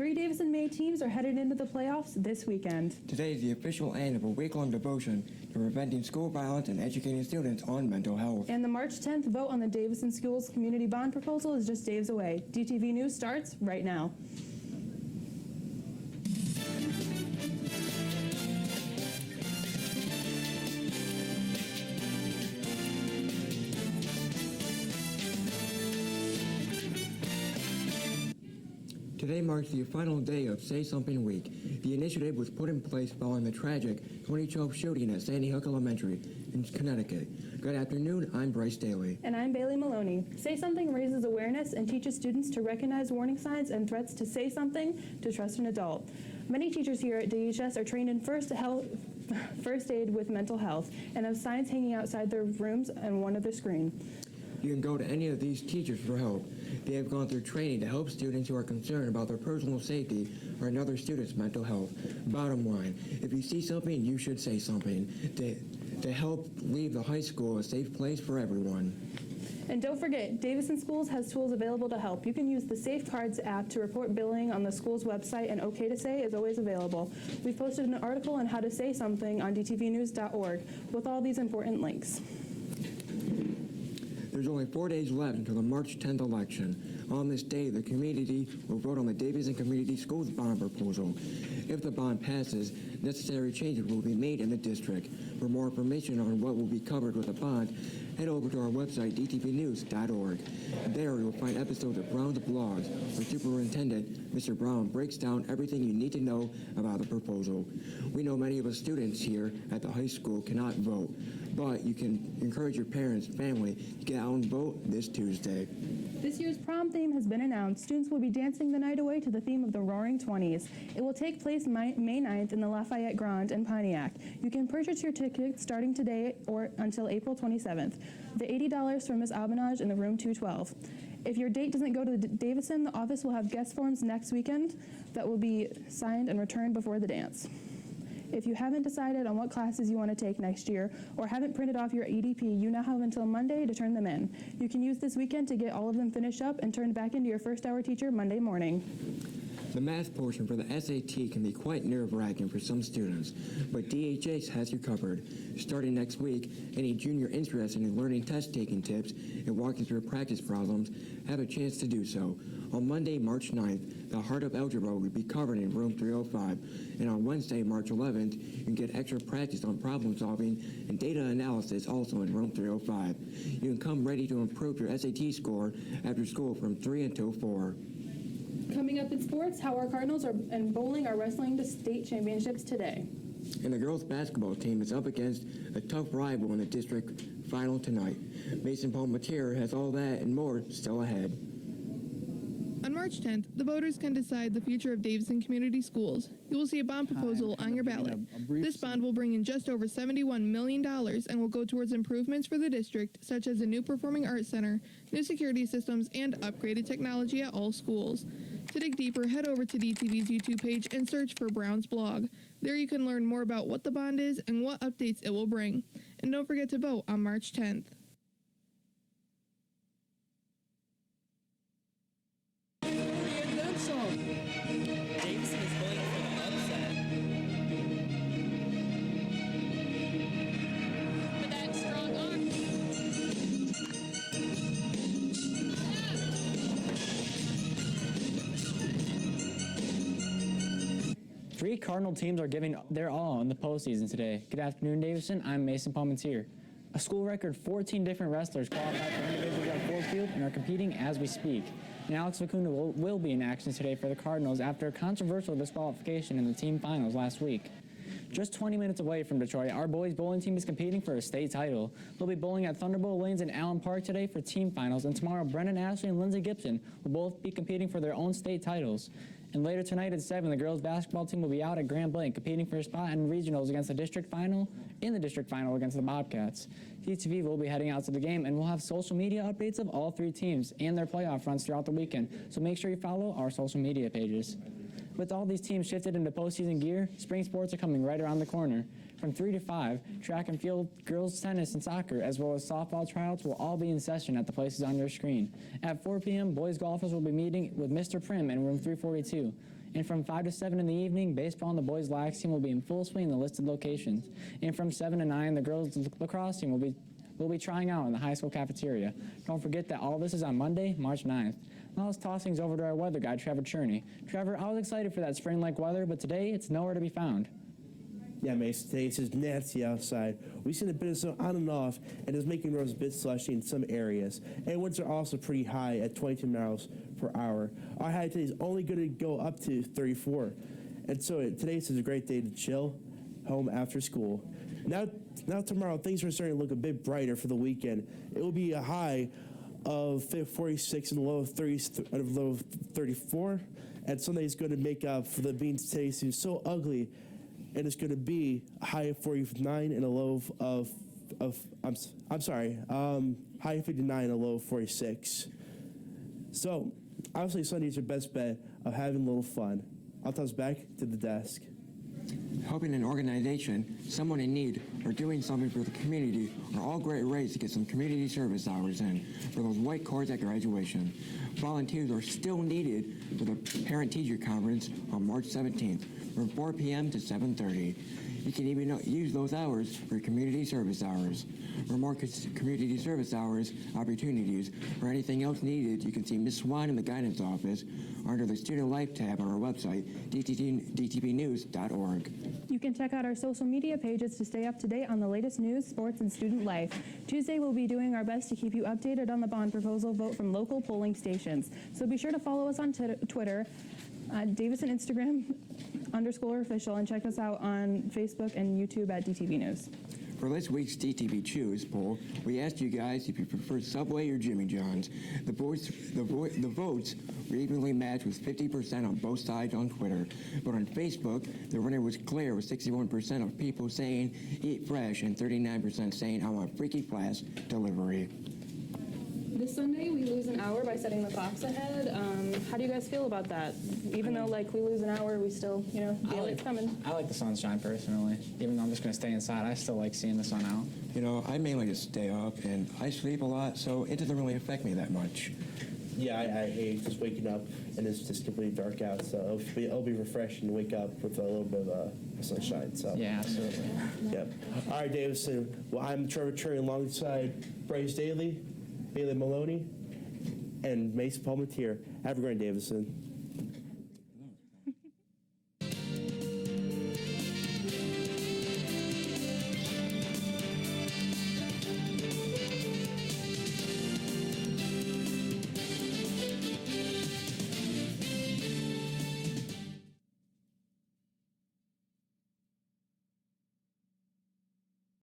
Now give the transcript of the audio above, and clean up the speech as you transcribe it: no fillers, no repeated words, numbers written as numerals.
3 Davidson May teams are headed into the playoffs this weekend. Today is the official end of a week-long devotion to preventing school violence and educating students on mental health. And the March 10th vote on the Davidson Schools Community Bond proposal is just days away. DTV News starts right now. Today marks the final day of Say Something Week. The initiative was put in place following the tragic 2012 shooting at Sandy Hook Elementary in Connecticut. Good afternoon, I'm Bryce Daly. And I'm Bailey Maloney. Say Something raises awareness and teaches students to recognize warning signs and threats to say something, to trust an adult. Many teachers here at DHS are trained in first aid with mental health and have signs hanging outside their rooms and one of their screen. You can go to any of these teachers for help. They have gone through training to help students who are concerned about their personal safety or another student's mental health. Bottom line, if you see something, you should say something to help leave the high school a safe place for everyone. And don't forget, Davidson Schools has tools available to help. You can use the Safe Cards app to report billing on the school's website, and OK to Say is always available. We've posted an article on how to say something on dtvnews.org with all these important links. There's only 4 days left until the March 10th election. On this day, the community will vote on the Davidson Community Schools bond proposal. If the bond passes, necessary changes will be made in the district. For more information on what will be covered with the bond, head over to our website, dtvnews.org. There you will find episodes of Brown's blogs, where Superintendent Mr. Brown breaks down everything you need to know about the proposal. We know many of us students here at the high school cannot vote, but you can encourage your parents and family to get out and vote this Tuesday. This year's prom theme has been announced. Students will be dancing the night away to the theme of the Roaring Twenties. It will take place May 9th in the Lafayette Grand in Pontiac. You can purchase your tickets starting today or until April 27th. The $80 for Miss Abenage in the room 212. If your date doesn't go to Davidson, the office will have guest forms next weekend that will be signed and returned before the dance. If you haven't decided on what classes you want to take next year or haven't printed off your EDP, you now have until Monday to turn them in. You can use this weekend to get all of them finished up and turned back into your first hour teacher Monday morning. The math portion for the SAT can be quite nerve-wracking for some students, but DHS has you covered. Starting next week, any junior interested in learning test-taking tips and walking through practice problems have a chance to do so. On Monday, March 9th, the Heart of Algebra will be covered in room 305, and on Wednesday, March 11th, you can get extra practice on problem solving and data analysis also in room 305. You can come ready to improve your SAT score after school from 3 until 4. Coming up in sports, how our Cardinals and bowling are wrestling to state championships today. And the girls basketball team is up against a tough rival in the district final tonight. Mason Palmatier has all that and more still ahead. On March 10th, the voters can decide the future of Davidson Community Schools. You will see a bond proposal on your ballot. This bond will bring in just over $71 million and will go towards improvements for the district, such as a new performing arts center, new security systems, and upgraded technology at all schools. To dig deeper, head over to DTV's YouTube page and search for Brown's blog. There you can learn more about what the bond is and what updates it will bring. And don't forget to vote on March 10th. Davidson is going for the upset. But that strong arm. Three Cardinal teams are giving their all in the postseason today. Good afternoon, Davidson. I'm Mason Palmatier. A school record 14 different wrestlers qualified for individuals at full field and are competing as we speak. And Alex Vicuna will be in action today for the Cardinals after a controversial disqualification in the team finals last week. Just 20 minutes away from Detroit, our boys bowling team is competing for a state title. They'll be bowling at Thunderbolt Lanes in Allen Park today for team finals, and tomorrow Brendan Ashley and Lindsey Gibson will both be competing for their own state titles. And later tonight at 7, the girls basketball team will be out at Grand Blanc competing for a spot in regionals against the district final against the Bobcats. DTV will be heading out to the game, and we'll have social media updates of all three teams and their playoff runs throughout the weekend, so make sure you follow our social media pages. With all these teams shifted into postseason gear, spring sports are coming right around the corner. From 3 to 5, track and field, girls tennis and soccer, as well as softball tryouts will all be in session at the places on your screen. At 4 p.m., boys golfers will be meeting with Mr. Prim in room 342. And from 5 to 7 in the evening, baseball and the boys' lacrosse team will be in full swing in the listed locations. And from 7 to 9, the girls' lacrosse team will be trying out in the high school cafeteria. Don't forget that all this is on Monday, March 9th. Now let's toss things over to our weather guy, Trevor Cherney. Trevor, I was excited for that spring-like weather, but today it's nowhere to be found. Yeah, Mason, today it's just nasty outside. We've seen a bit of sun on and off, and it's making roads a bit slushy in some areas. And winds are also pretty high at 22 miles per hour. Our high today is only going to go up to 34. And so today is a great day to chill home after school. Now tomorrow, things are starting to look a bit brighter for the weekend. It will be a high of 46 and a low of 34. And Sunday is going to make up for the being today seems so ugly. And it's going to be a high of 49 and a low high of 59 and a low of 46. So, obviously, Sunday is your best bet of having a little fun. I'll toss back to the desk. Helping an organization, someone in need, or doing something for the community are all great ways to get some community service hours in for those white cards at graduation. Volunteers are still needed for the Parent-Teacher Conference on March 17th from 4 p.m. to 7:30. You can even use those hours for community service hours. For more community service hours, opportunities, or anything else needed, you can see Ms. Swan in the guidance office under the Student Life tab on our website, dtbnews.org. You can check out our social media pages to stay up to date on the latest news, sports, and student life. Tuesday, we'll be doing our best to keep you updated on the bond proposal vote from local polling stations. So be sure to follow us on Twitter, Davison Instagram _official, and check us out on Facebook and YouTube at DTB News. For this week's DTB Choose poll, we asked you guys if you prefer Subway or Jimmy John's. The votes were evenly matched with 50% on both sides on Twitter. But on Facebook, the winner was clear with 61% of people saying eat fresh and 39% saying I want freaky fast delivery. This Sunday, we lose an hour by setting the clocks ahead. How do you guys feel about that? Even though, we lose an hour, we still, daylight's coming. I like the sunshine personally. Even though I'm just going to stay inside, I still like seeing the sun out. I mainly just stay up, and I sleep a lot, so it doesn't really affect me that much. Yeah, I hate just waking up and it's just completely dark out. So it'll be refreshing to wake up with a little bit of sunshine. So Yeah, absolutely. Yep. All right, Davison. Well, I'm Trevor Cherry alongside Bryce Daly, Bailey Maloney, and Mason Palmentier. Have a great day, Davison.